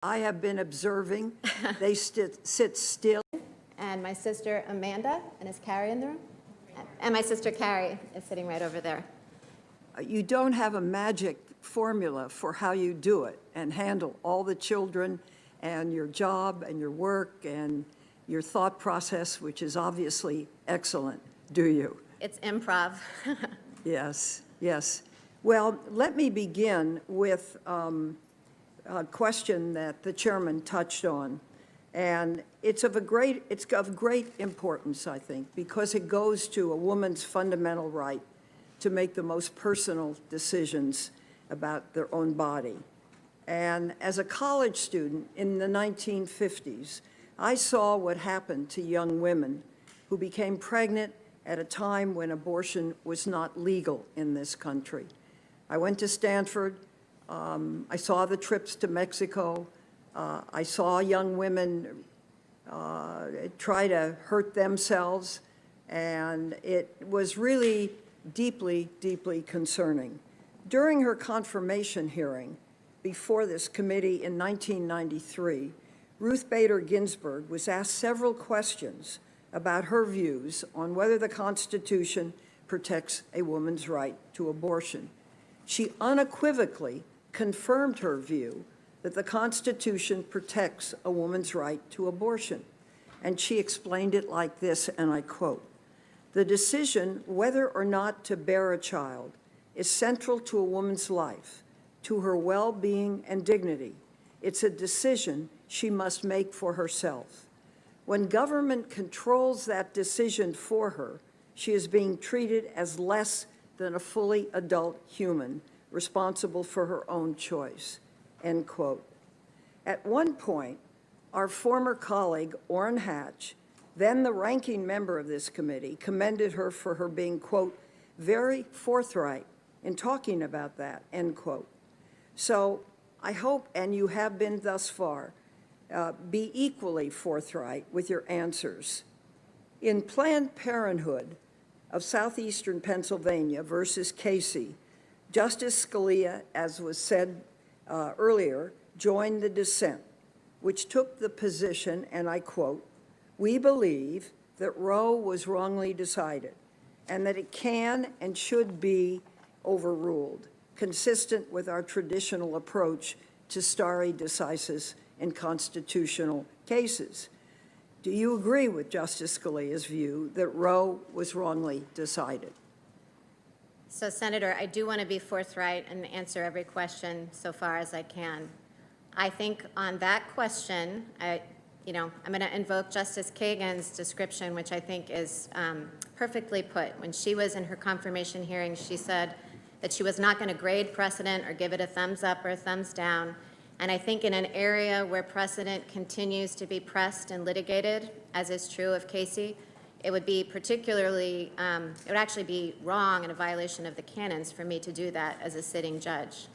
I have been observing. They sit still. And my sister Amanda, and is Carrie in the room? And my sister Carrie is sitting right over there. You don't have a magic formula for how you do it and handle all the children and your job and your work and your thought process, which is obviously excellent, do you? It's improv. Yes, yes. Well, let me begin with a question that the chairman touched on. And it's of great importance, I think, because it goes to a woman's fundamental right to make the most personal decisions about their own body. And as a college student in the 1950s, I saw what happened to young women who became pregnant at a time when abortion was not legal in this country. I went to Stanford. I saw the trips to Mexico. I saw young women try to hurt themselves, and it was really deeply, deeply concerning. During her confirmation hearing before this committee in 1993, Ruth Bader Ginsburg was asked several questions about her views on whether the Constitution protects a woman's right to abortion. She unequivocally confirmed her view that the Constitution protects a woman's right to abortion. And she explained it like this, and I quote, "The decision whether or not to bear a child is central to a woman's life, to her well-being and dignity. It's a decision she must make for herself. When government controls that decision for her, she is being treated as less than a fully adult human, responsible for her own choice," end quote. At one point, our former colleague, Orrin Hatch, then the ranking member of this committee, commended her for her being, quote, "very forthright in talking about that," end quote. So I hope, and you have been thus far, be equally forthright with your answers. In Planned Parenthood of Southeastern Pennsylvania versus Casey, Justice Scalia, as was said earlier, joined the dissent, which took the position, and I quote, "We believe that Roe was wrongly decided and that it can and should be overruled, consistent with our traditional approach to stare decisis in constitutional cases." Do you agree with Justice Scalia's view that Roe was wrongly decided? So, Senator, I do want to be forthright and answer every question so far as I can. I think on that question, I'm going to invoke Justice Kagan's description, which I think is perfectly put. When she was in her confirmation hearing, she said that she was not going to grade precedent or give it a thumbs up or a thumbs down. And I think in an area where precedent continues to be pressed and litigated, as is true of Casey, it would be particularly, it would actually be wrong and a violation of the canons for me to do that as a sitting judge.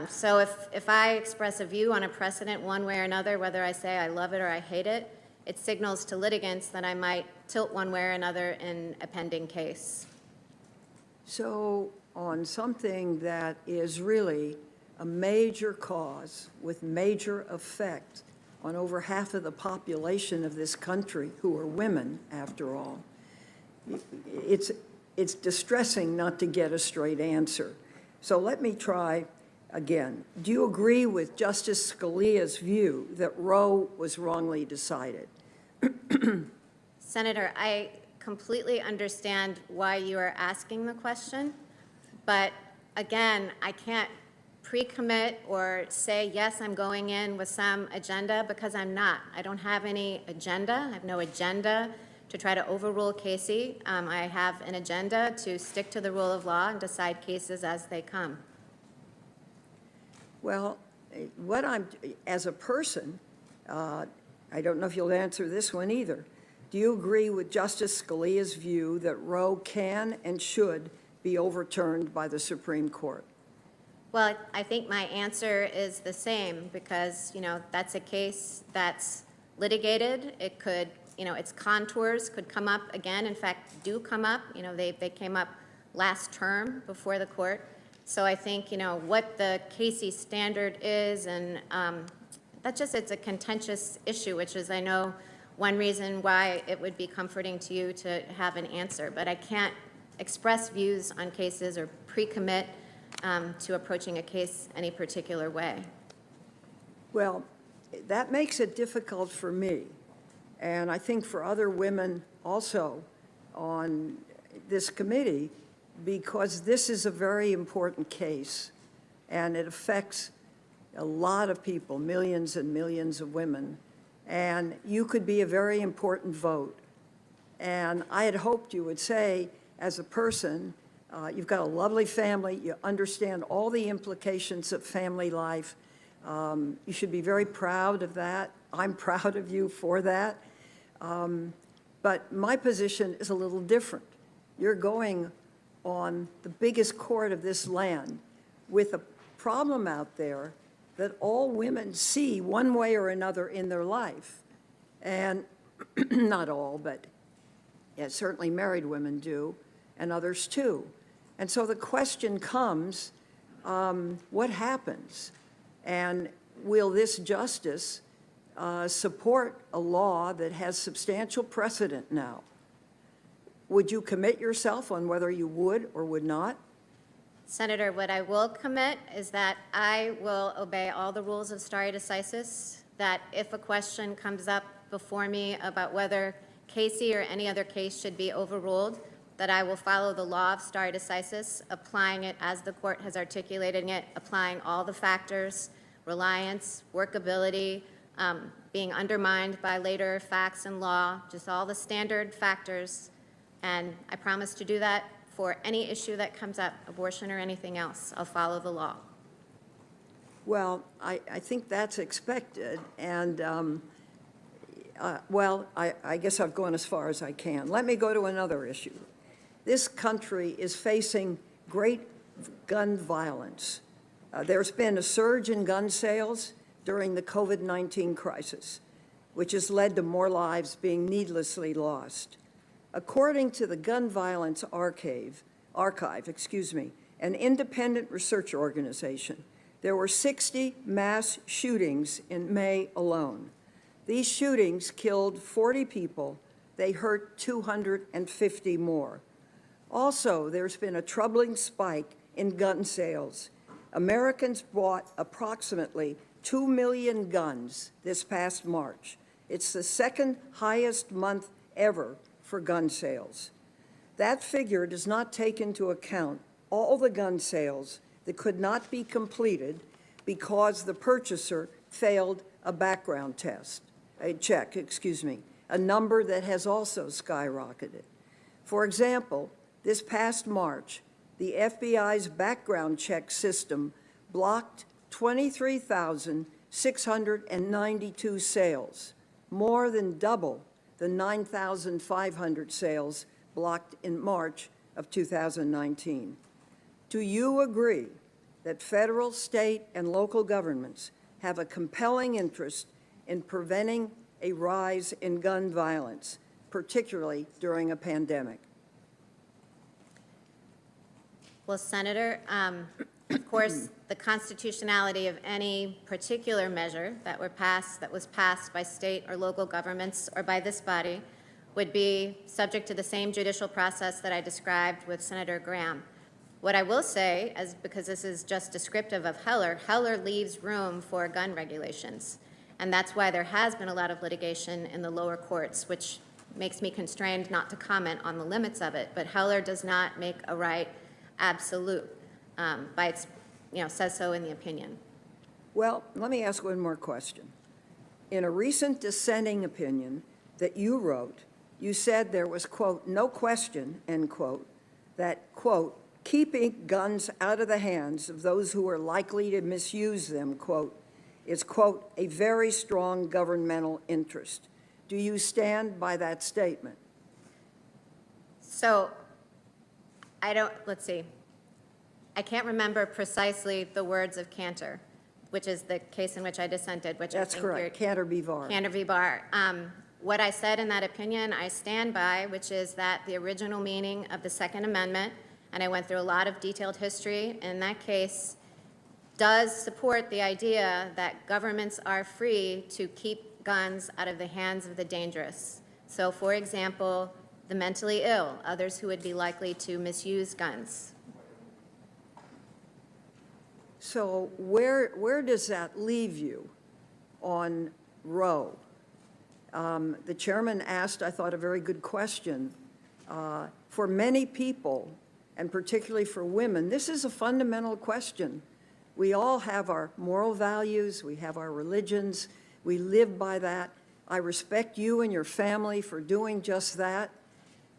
So if I express a view on a precedent one way or another, whether I say I love it or I hate it, it signals to litigants that I might tilt one way or another in a pending case. So on something that is really a major cause with major effect on over half of the population of this country, who are women, after all, it's distressing not to get a straight answer. So let me try again. Do you agree with Justice Scalia's view that Roe was wrongly decided? Senator, I completely understand why you are asking the question, but again, I can't pre-commit or say, yes, I'm going in with some agenda, because I'm not. I don't have any agenda. I have no agenda to try to overrule Casey. I have an agenda to stick to the rule of law and decide cases as they come. Well, as a person, I don't know if you'll answer this one either. Do you agree with Justice Scalia's view that Roe can and should be overturned by the Supreme Court? Well, I think my answer is the same, because, that's a case that's litigated. It could, its contours could come up again. In fact, do come up. They came up last term before the court. So I think, what the Casey standard is, and it's a contentious issue, which is, I know, one reason why it would be comforting to you to have an answer. But I can't express views on cases or pre-commit to approaching a case any particular way. Well, that makes it difficult for me, and I think for other women also on this committee, because this is a very important case, and it affects a lot of people, millions and millions of women, and you could be a very important vote. And I had hoped you would say, as a person, you've got a lovely family, you understand all the implications of family life. You should be very proud of that. I'm proud of you for that. But my position is a little different. You're going on the biggest court of this land with a problem out there that all women see one way or another in their life. And not all, but yeah, certainly married women do, and others too. And so the question comes, what happens? And will this justice support a law that has substantial precedent now? Would you commit yourself on whether you would or would not? Senator, what I will commit is that I will obey all the rules of stare decisis, that if a question comes up before me about whether Casey or any other case should be overruled, that I will follow the law of stare decisis, applying it as the court has articulated it, applying all the factors, reliance, workability, being undermined by later facts and law, just all the standard factors. And I promise to do that for any issue that comes up, abortion or anything else. I'll follow the law. Well, I think that's expected, and well, I guess I've gone as far as I can. Let me go to another issue. This country is facing great gun violence. There's been a surge in gun sales during the COVID-19 crisis, which has led to more lives being needlessly lost. According to the Gun Violence Archive, an independent research organization, there were 60 mass shootings in May alone. These shootings killed 40 people. They hurt 250 more. Also, there's been a troubling spike in gun sales. Americans bought approximately 2 million guns this past March. It's the second highest month ever for gun sales. That figure does not take into account all the gun sales that could not be completed because the purchaser failed a background check, a number that has also skyrocketed. For example, this past March, the FBI's background check system blocked 23,692 sales, more than double the 9,500 sales blocked in March of 2019. Do you agree that federal, state, and local governments have a compelling interest in preventing a rise in gun violence, particularly during a pandemic? Well, Senator, of course, the constitutionality of any particular measure that was passed by state or local governments or by this body would be subject to the same judicial process that I described with Senator Graham. What I will say, because this is just descriptive of Heller leaves room for gun regulations. And that's why there has been a lot of litigation in the lower courts, which makes me constrained not to comment on the limits of it. But Heller does not make a right absolute, says so in the opinion. Well, let me ask one more question. In a recent dissenting opinion that you wrote, you said there was, quote, no question, end quote, that, quote, keeping guns out of the hands of those who are likely to misuse them, quote, is, quote, a very strong governmental interest. Do you stand by that statement? So, let's see. I can't remember precisely the words of Cantor, which is the case in which I dissented, which That's I think correct, Cantor v. Barr. Cantor v. Barr. What I said in that opinion, I stand by, which is that the original meaning of the Second Amendment, and I went through a lot of detailed history in that case, does support the idea that governments are free to keep guns out of the hands of the dangerous. So, for example, the mentally ill, others who would be likely to misuse guns. So where does that leave you on Roe? The chairman asked, I thought, a very good question. For many people, and particularly for women, this is a fundamental question. We all have our moral values, we have our religions, we live by that. I respect you and your family for doing just that.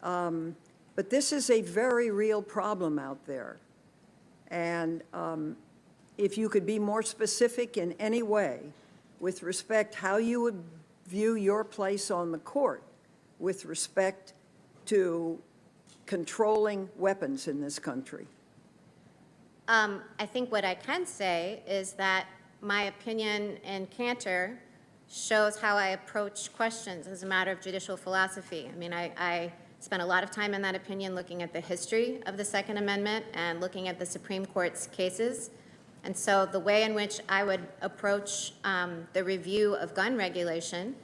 But this is a very real problem out there. And if you could be more specific in any way with respect how you would view your place on the court with respect to controlling weapons in this country. I think what I can say is that my opinion in Cantor shows how I approach questions as a matter of judicial philosophy. I mean, I spent a lot of time in that opinion looking at the history of the Second Amendment and looking at the Supreme Court's cases. And so the way in which I would approach the review of gun regulation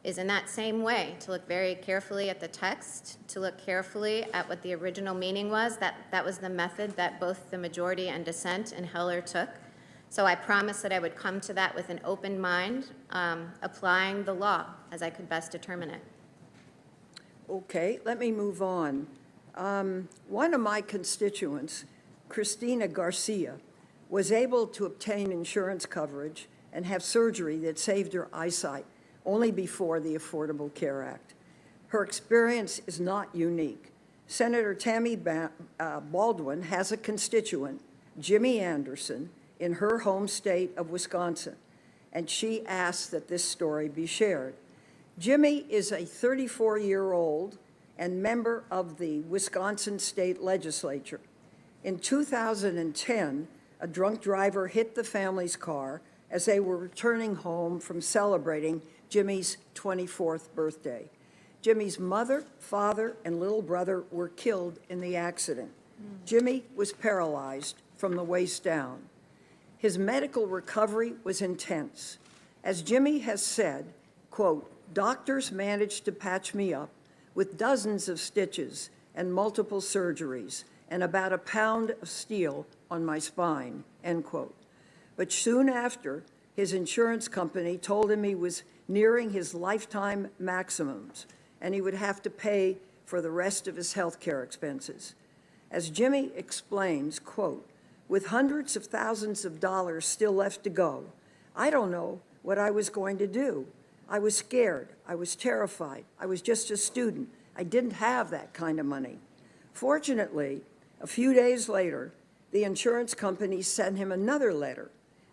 is in that same way, to look very carefully at the text, to look carefully at what the original meaning was. That was the method that both the majority and dissent in Heller took. So I promised that I would come to that with an open mind, applying the law as I could best determine it. Okay, let me move on. One of my constituents, Christina Garcia, was able to obtain insurance coverage and have surgery that saved her eyesight only before the Affordable Care Act. Her experience is not unique. Senator Tammy Baldwin has a constituent, Jimmy Anderson, in her home state of Wisconsin, and she asked that this story be shared. Jimmy is a 34-year-old and member of the Wisconsin State Legislature. In 2010, a drunk driver hit the family's car as they were returning home from celebrating Jimmy's 24th birthday. Jimmy's mother, father, and little brother were killed in the accident. Jimmy was paralyzed from the waist down. His medical recovery was intense. As Jimmy has said, quote, "Doctors managed to patch me up with dozens of stitches and multiple surgeries and about a pound of steel on my spine," end quote. But soon after, his insurance company told him he was nearing his lifetime maximums and he would have to pay for the rest of his health care expenses. As Jimmy explains, quote, "With hundreds of thousands of dollars still left to go, I don't know what I was going to do. I was scared. I was terrified. I was just a student. I didn't have that kind of money." Fortunately, a few days later, the insurance company sent him another letter.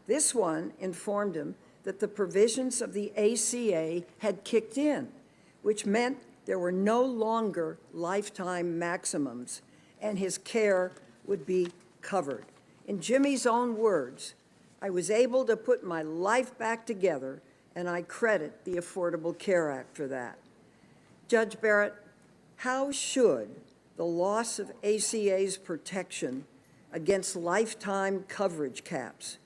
This one informed him that the provisions of the ACA had kicked in, which meant there were no longer lifetime maximums, and his care would be covered. In Jimmy's own words, "I was able to put my life back together, and I credit the Affordable Care Act for that." Judge Barrett, how should the loss of ACA's protection against lifetime coverage caps,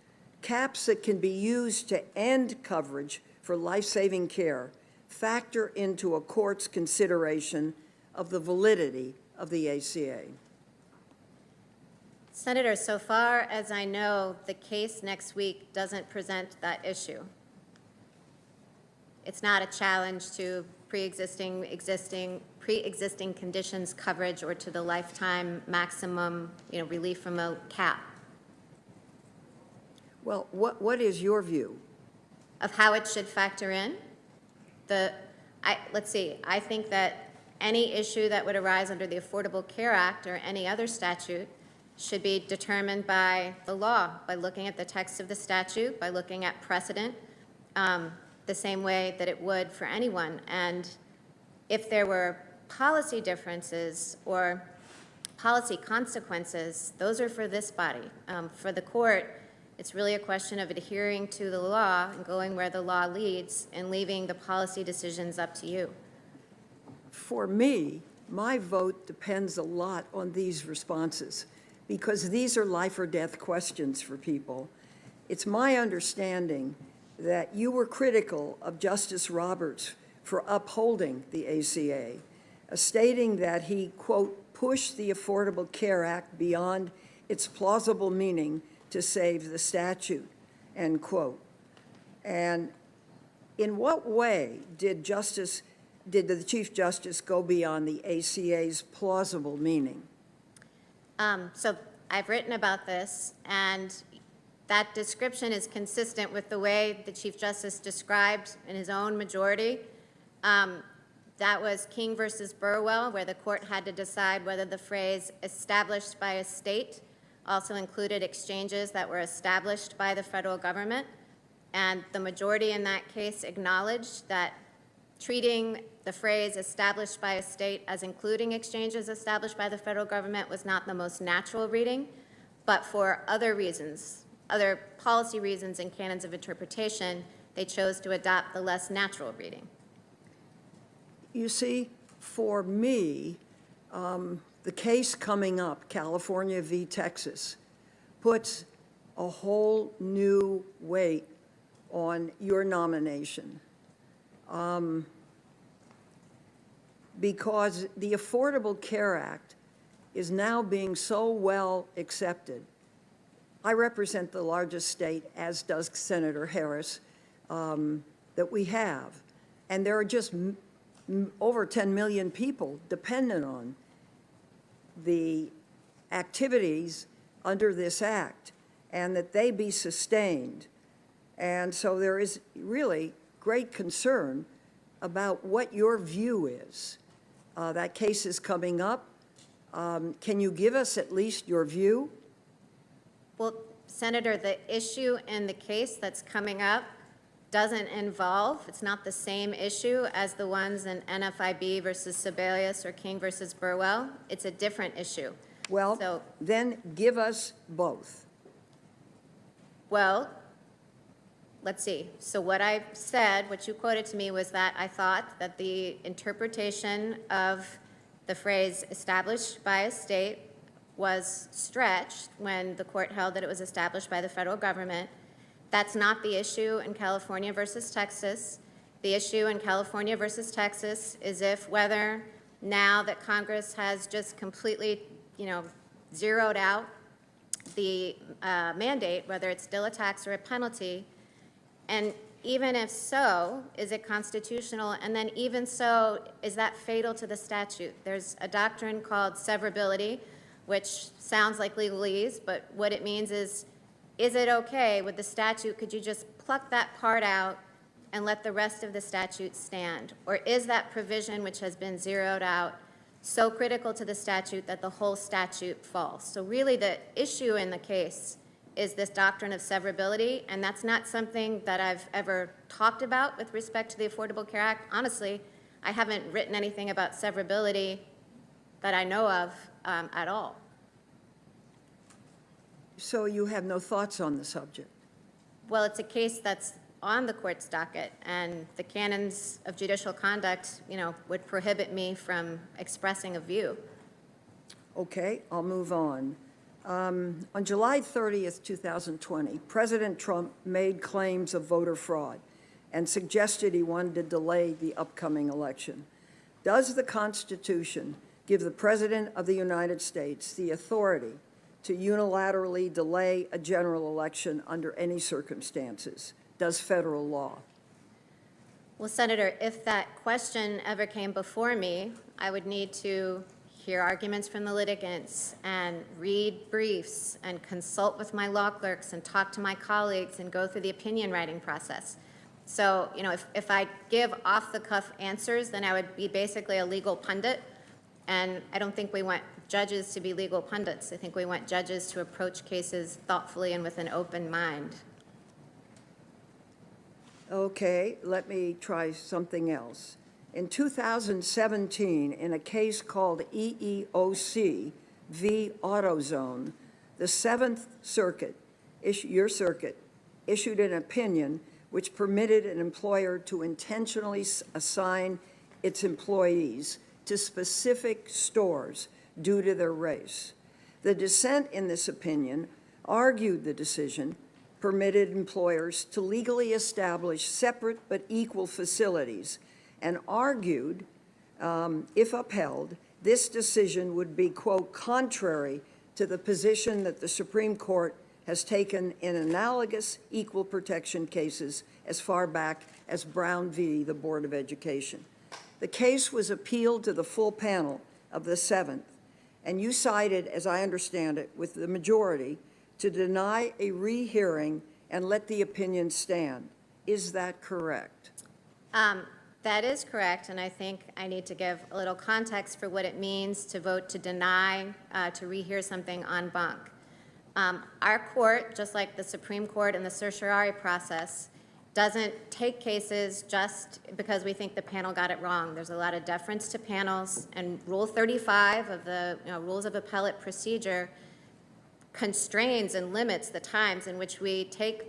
caps that can be used to end coverage for life-saving care, factor into a court's consideration of the validity of the ACA? Senator, so far as I know, the case next week doesn't present that issue. It's not a challenge to pre-existing conditions coverage or to the lifetime maximum, relief from a cap. Well, what is your view? Of how it should factor in? Let's see, I think that any issue that would arise under the Affordable Care Act or any other statute should be determined by the law, by looking at the text of the statute, by looking at precedent, the same way that it would for anyone. And if there were policy differences or policy consequences, those are for this body. For the court, it's really a question of adhering to the law and going where the law leads and leaving the policy decisions up to you. For me, my vote depends a lot on these responses because these are life or death questions for people. It's my understanding that you were critical of Justice Roberts for upholding the ACA, stating that he, quote, pushed the Affordable Care Act beyond its plausible meaning to save the statute, end quote. And in what way did the Chief Justice go beyond the ACA's plausible meaning? So I've written about this, and that description is consistent with the way the Chief Justice described in his own majority. That was King versus Burwell, where the court had to decide whether the phrase established by a state also included exchanges that were established by the federal government. And the majority in that case acknowledged that treating the phrase established by a state as including exchanges established by the federal government was not the most natural reading, but for other reasons, other policy reasons and canons of interpretation, they chose to adopt the less natural reading. You see, for me, the case coming up, California v. Texas, puts a whole new weight on your nomination. Because the Affordable Care Act is now being so well accepted. I represent the largest state, as does Senator Harris, that we have. And there are just over 10 million people dependent on the activities under this act, and that they be sustained. And so there is really great concern about what your view is. That case is coming up. Can you give us at least your view? Well, Senator, the issue in the case that's coming up doesn't involve, it's not the same issue as the ones in NFIB versus Sebelius or King versus Burwell. It's a different issue. Well, then give us both. Well, let's see. So what I said, what you quoted to me, was that I thought that the interpretation of the phrase established by a state was stretched when the court held that it was established by the federal government. That's not the issue in California versus Texas. The issue in California versus Texas is if whether now that Congress has just completely, zeroed out the mandate, whether it's still a tax or a penalty, and even if so, is it constitutional? And then even so, is that fatal to the statute? There's a doctrine called severability, which sounds like legalese, but what it means is it okay with the statute? Could you just pluck that part out and let the rest of the statute stand? Or is that provision, which has been zeroed out, so critical to the statute that the whole statute falls? So really the issue in the case is this doctrine of severability, and that's not something that I've ever talked about with respect to the Affordable Care Act. Honestly, I haven't written anything about severability that I know of at all. So you have no thoughts on the subject? Well, it's a case that's on the court's docket, and the canons of judicial conduct, would prohibit me from expressing a view. Okay, I'll move on. On July 30th, 2020, President Trump made claims of voter fraud and suggested he wanted to delay the upcoming election. Does the Constitution give the President of the United States the authority to unilaterally delay a general election under any circumstances? Does federal law? Well, Senator, if that question ever came before me, I would need to hear arguments from the litigants and read briefs and consult with my law clerks and talk to my colleagues and go through the opinion writing process. So, if I give off-the-cuff answers, then I would be basically a legal pundit, and I don't think we want judges to be legal pundits. I think we want judges to approach cases thoughtfully and with an open mind. Okay, let me try something else. In 2017, in a case called EEOC v. AutoZone, the Seventh Circuit, your circuit, issued an opinion which permitted an employer to intentionally assign its employees to specific stores due to their race. The dissent in this opinion argued the decision permitted employers to legally establish separate but equal facilities and argued, if upheld, this decision would be, quote, contrary to the position that the Supreme Court has taken in analogous equal protection cases as far back as Brown v. the Board of Education. The case was appealed to the full panel of the 7th, and you sided, as I understand it, with the majority to deny a rehearing and let the opinion stand. Is that correct? That is correct, and I think I need to give a little context for what it means to vote to deny, to rehear something en banc. Our court, just like the Supreme Court in the certiorari process, doesn't take cases just because we think the panel got it wrong. There's a lot of deference to panels, and Rule 35 of the Rules of Appellate Procedure constrains and limits the times in which we take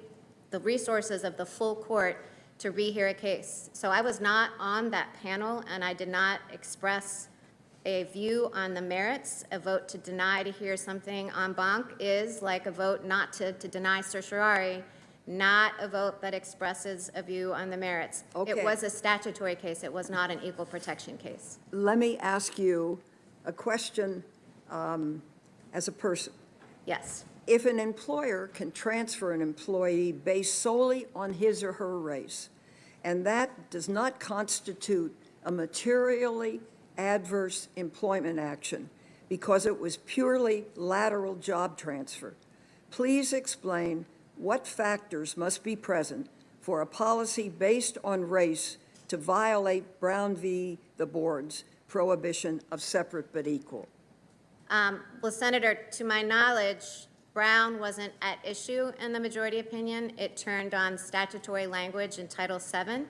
the resources of the full court to rehear a case. So I was not on that panel, and I did not express a view on the merits. A vote to deny to hear something en banc is like a vote not to deny certiorari, not a vote that expresses a view on the merits. Okay. It was a statutory case. It was not an equal protection case. Let me ask you a question as a person. Yes. If an employer can transfer an employee based solely on his or her race, and that does not constitute a materially adverse employment action because it was purely lateral job transfer, please explain what factors must be present for a policy based on race to violate Brown v. the Board's prohibition of separate but equal. Well, Senator, to my knowledge, Brown wasn't at issue in the majority opinion. It turned on statutory language in Title VII.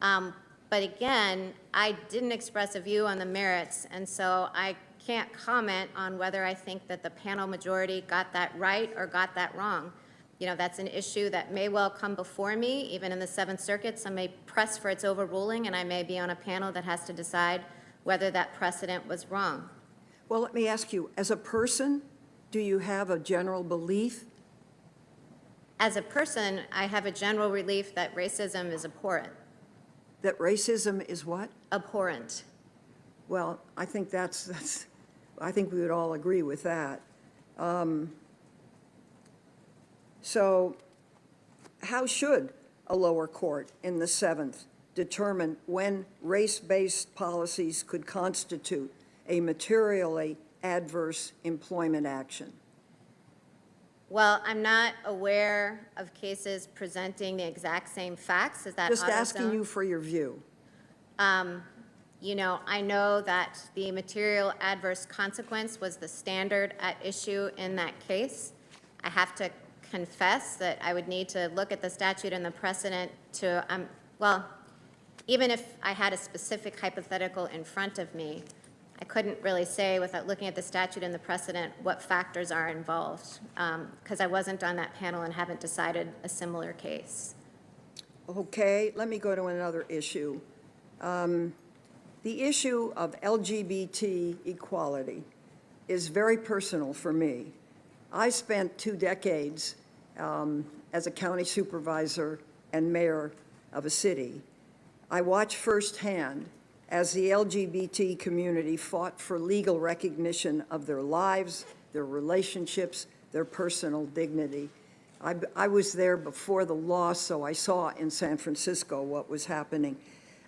But again, I didn't express a view on the merits, and so I can't comment on whether I think that the panel majority got that right or got that wrong. You know, that's an issue that may well come before me, even in the Seventh Circuit. Some may press for its overruling, and I may be on a panel that has to decide whether that precedent was wrong. Well, let me ask you, as a person, do you have a general belief? As a person, I have a general belief that racism is abhorrent. That racism is what? Abhorrent. Well, I think I think we would all agree with that. So how should a lower court in the 7th determine when race-based policies could constitute a materially adverse employment action? Well, I'm not aware of cases presenting the exact same facts as that. Just asking you for your view. You know, I know that the material adverse consequence was the standard at issue in that case. I have to confess that I would need to look at the statute and the precedent to, well, even if I had a specific hypothetical in front of me, I couldn't really say without looking at the statute and the precedent what factors are involved, because I wasn't on that panel and haven't decided a similar case. Okay, let me go to another issue. The issue of LGBT equality is very personal for me. I spent 2 decades as a county supervisor and mayor of a city. I watched firsthand as the LGBT community fought for legal recognition of their lives, their relationships, their personal dignity. I was there before the law, so I saw in San Francisco what was happening.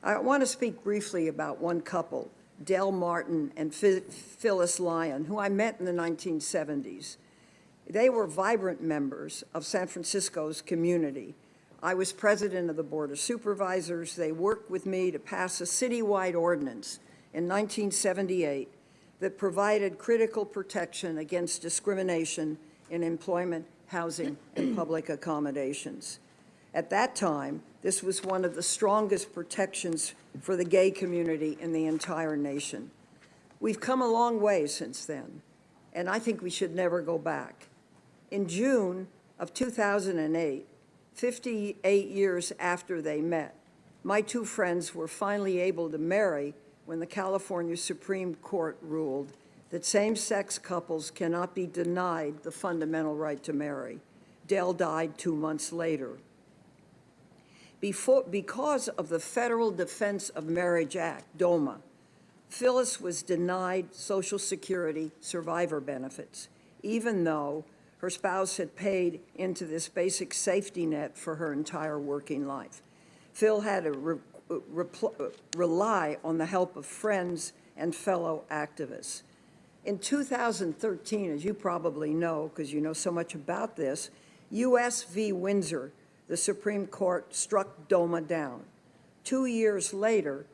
I want to speak briefly about one couple, Del Martin and Phyllis Lyon, who I met in the 1970s. They were vibrant members of San Francisco's community. I was president of the Board of Supervisors. They worked with me to pass a citywide ordinance in 1978 that provided critical protection against discrimination in employment, housing, and public accommodations. At that time, this was one of the strongest protections for the gay community in the entire nation. We've come a long way since then, and I think we should never go back. In June of 2008, 58 years after they met, my 2 friends were finally able to marry when the California Supreme Court ruled that same-sex couples cannot be denied the fundamental right to marry. Dell died 2 months later. Because of the Federal Defense of Marriage Act, DOMA, Phyllis was denied Social Security survivor benefits, even though her spouse had paid into this basic safety net for her entire working life. Phil had to rely on the help of friends and fellow activists. In 2013, as you probably know, because you know so much about this, U.S. v. Windsor, the Supreme Court struck DOMA down. 2 years later,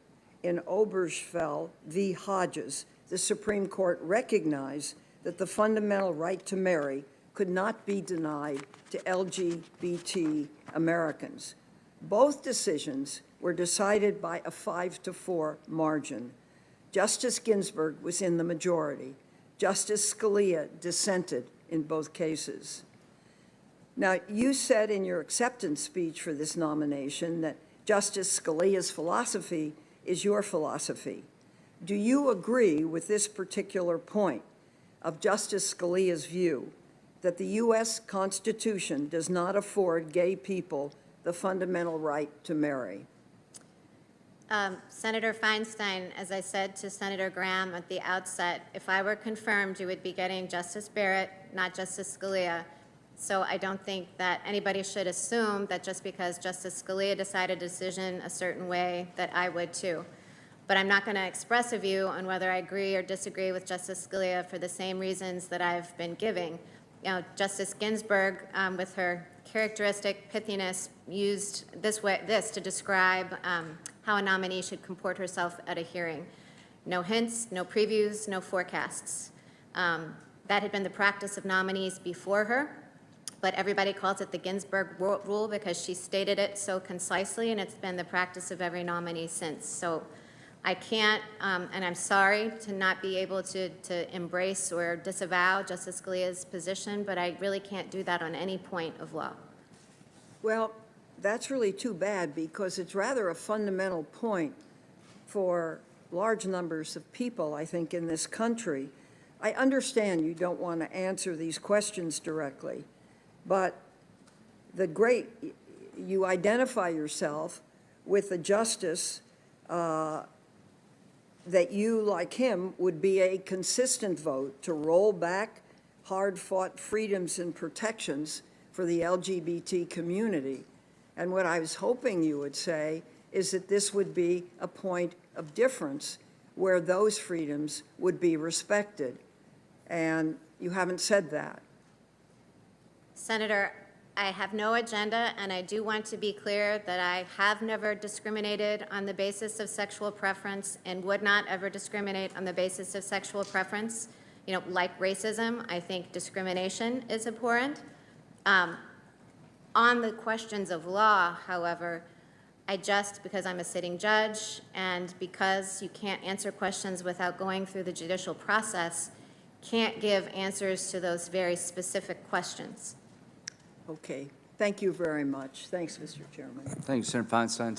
in Obergefell v. Hodges, the Supreme Court recognized that the fundamental right to marry could not be denied to LGBT Americans. Both decisions were decided by a 5-4 margin. Justice Ginsburg was in the majority. Justice Scalia dissented in both cases. Now, you said in your acceptance speech for this nomination that Justice Scalia's philosophy is your philosophy. Do you agree with this particular point of Justice Scalia's view that the U.S. Constitution does not afford gay people the fundamental right to marry? Senator Feinstein, as I said to Senator Graham at the outset, if I were confirmed, you would be getting Justice Barrett, not Justice Scalia. So I don't think that anybody should assume that just because Justice Scalia decided a decision a certain way, that I would too. But I'm not going to express a view on whether I agree or disagree with Justice Scalia for the same reasons that I've been giving. You know, Justice Ginsburg, with her characteristic pithiness, used this to describe how a nominee should comport herself at a hearing. No hints, no previews, no forecasts. That had been the practice of nominees before her, but everybody calls it the Ginsburg rule because she stated it so concisely, and it's been the practice of every nominee since. So I can't, and I'm sorry to not be able to embrace or disavow Justice Scalia's position, but I really can't do that on any point of law. Well, that's really too bad because it's rather a fundamental point for large numbers of people, I think, in this country. I understand you don't want to answer these questions directly, but you identify yourself with a justice that you, like him, would be a consistent vote to roll back hard-fought freedoms and protections for the LGBT community. And what I was hoping you would say is that this would be a point of difference where those freedoms would be respected. And you haven't said that. Senator, I have no agenda, and I do want to be clear that I have never discriminated on the basis of sexual preference and would not ever discriminate on the basis of sexual preference. You know, like racism, I think discrimination is abhorrent. On the questions of law, however, because I'm a sitting judge and because you can't answer questions without going through the judicial process, can't give answers to those very specific questions. Okay. Thank you very much. Thanks, Mr. Chairman. Thank you, Senator Feinstein.